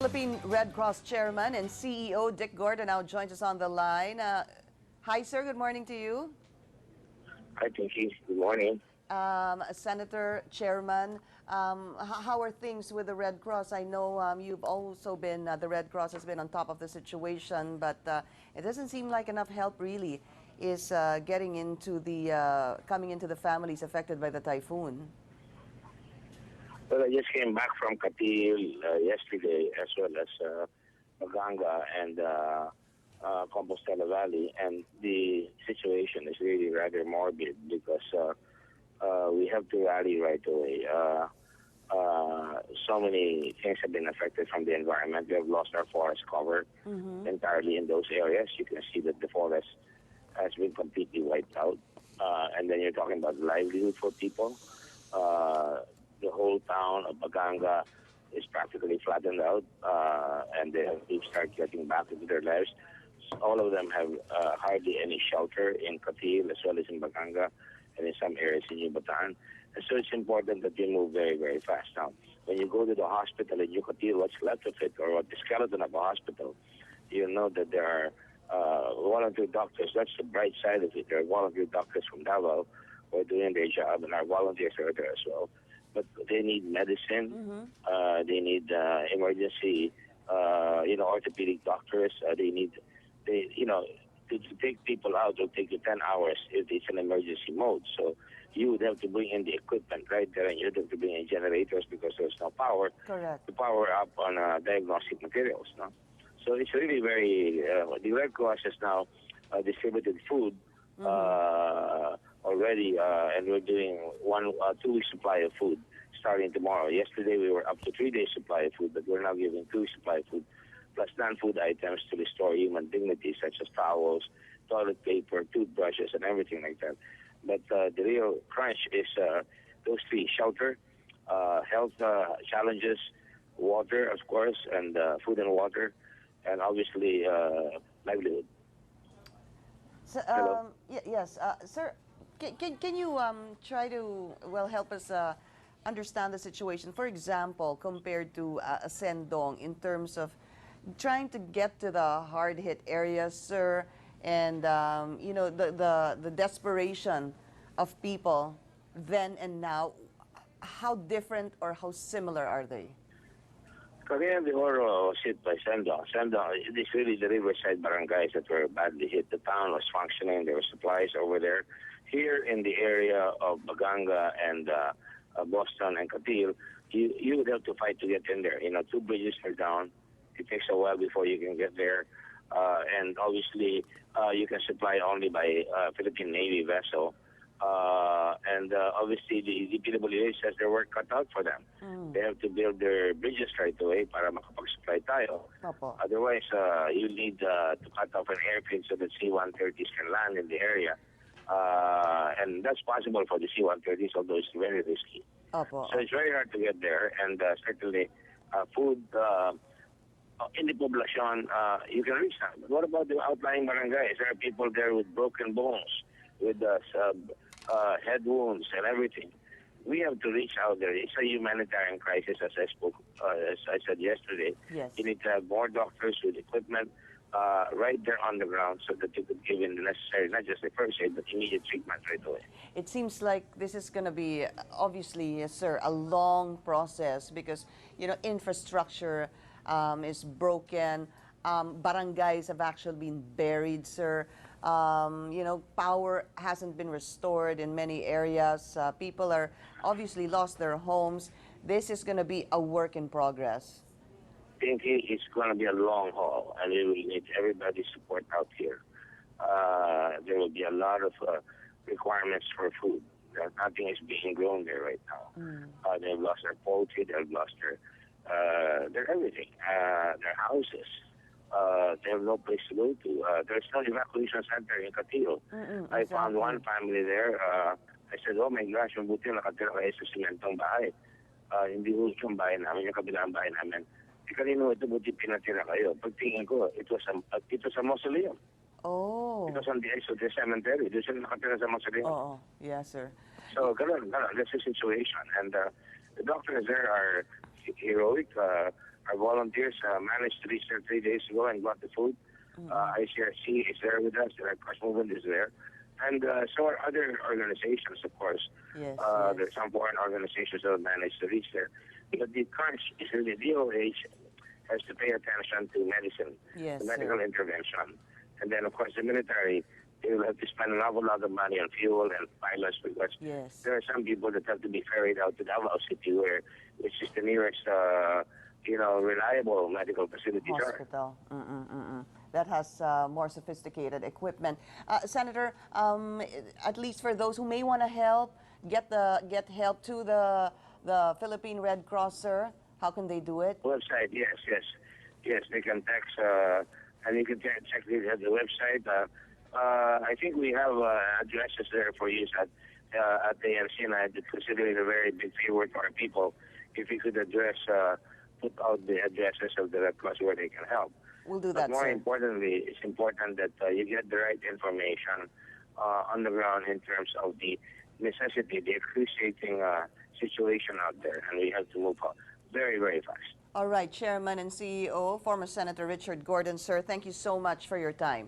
Philippine Red Cross Chairman and CEO Dick Gorda now joins us on the line. Hi, sir. Good morning to you. Hi, Pinky. Good morning. Senator, Chairman, how are things with the Red Cross? I know you've also been, the Red Cross has been on top of the situation, but it doesn't seem like enough help really is getting into the, coming into the families affected by the typhoon. Well, I just came back from Katil yesterday, as well as Maganga and Compostela Valley, and the situation is really rather morbid because we have to rally right away. So many things have been affected from the environment. We have lost our forest cover entirely in those areas. You can see that the forest has been completely wiped out. And then you're talking about livelihood for people. The whole town of Maganga is practically flattened out, and they have to start getting back into their lives. All of them have hardly any shelter in Katil as well as in Maganga and in some areas in Yucatan. And so it's important that you move very, very fast. Now, when you go to the hospital in Yucatan, what's left of it, or what the skeleton of a hospital, you know that there are volunteer doctors. That's the bright side of it. There are volunteer doctors from Davao who are doing their job, and our volunteers are there as well. But they need medicine. They need emergency, orthopedic doctors. To take people out will take you 10 hours if it's an emergency mode. So you would have to bring in the equipment right there, and you'd have to bring in generators because there's no power. Correct. To power up on diagnostic materials. No? So it's really very, the Red Cross has now distributed food already, and we're doing 2 weeks supply of food starting tomorrow. Yesterday we were up to 3 days supply of food, but we're now giving 2 weeks supply of food, plus non-food items to restore human dignity, such as towels, toilet paper, toothbrushes, and everything like that. But the real crunch is those three: shelter, health challenges, water, of course, and food and water, and obviously livelihood. So, yes, sir, can you try to, help us understand the situation, for example, compared to Sendong, in terms of trying to get to the hard-hit areas, sir, and the desperation of people then and now? How different or how similar are they? Cagayan de Oro was hit by Sendong. Sendong, it is really the riverside barangays that were badly hit. The town was functioning. There were supplies over there. Here in the area of Maganga and Boston and Katil, you would have to fight to get in there. 2 bridges are down. It takes a while before you can get there. And obviously, you can supply only by Philippine Navy vessel. And obviously, the PWA says their work cut out for them. They have to build their bridges right away para makapag-supply tayo. Opo. Otherwise, you need to cut off an airfield so that C-130s can land in the area. And that's possible for the C-130s, although it's very risky. Opo. So it's very hard to get there, and certainly food in the population, you can reach them. But what about the outlying barangays? There are people there with broken bones, with head wounds and everything. We have to reach out there. It's a humanitarian crisis, as I said yesterday. Yes. You need to have more doctors with equipment right there on the ground so that you could give in the necessary, not just the first aid, but immediate treatment right away. It seems like this is going to be, obviously, sir, a long process because, infrastructure is broken. Barangays have actually been buried, sir. Power hasn't been restored in many areas. People are obviously lost their homes. This is going to be a work in progress. I think it's going to be a long haul, and we will need everybody's support out here. There will be a lot of requirements for food. Nothing is being grown there right now. They've lost their poultry, they've lost their everything, their houses. They have no place to go to. There's no evacuation center in Katil. I found one family there. I said, oh my gosh, mabuti nakatira kayo sa simentong bahay. Hindi ho yung bahay namin, yung kabilang bahay namin. Kanino ito buti pinatira kayo? Pagtingin ko, it was a mausoleum. Oh. It was on the edge of the cemetery. Doon sila nakatira sa mausoleum. Oh, yes, sir. So, ganun. That's the situation. And the doctors there are heroic. Our volunteers managed to reach there 3 days ago and got the food. ICRC is there with us. The Red Cross movement is there. And so are other organizations, of course. Yes, There's some foreign organizations that have managed to reach there. But the current issue, the DOH has to pay attention to medicine, yes, to medical sir. intervention. And then, of course, the military, they will have to spend an awful lot of money on fuel and pilots because Yes. there are some people that have to be ferried out to Davao City, which is the nearest, reliable medical facilities are. Hospital. That has more sophisticated equipment. Senator, at least for those who may want to help, get help to the Philippine Red Cross, sir. How can they do it? Website, yes. They can text, and you can check the website. I think we have addresses there for use at ANC, and I'd consider it a very big favor to our people if we could put out the addresses of the Red Cross where they can help. We'll do But that, more sir. importantly, it's important that you get the right information on the ground in terms of the necessity, the excruciating situation out there, and we have to move very, very fast. All right, Chairman and CEO, former Senator Richard Gordon, sir, thank you so much for your time.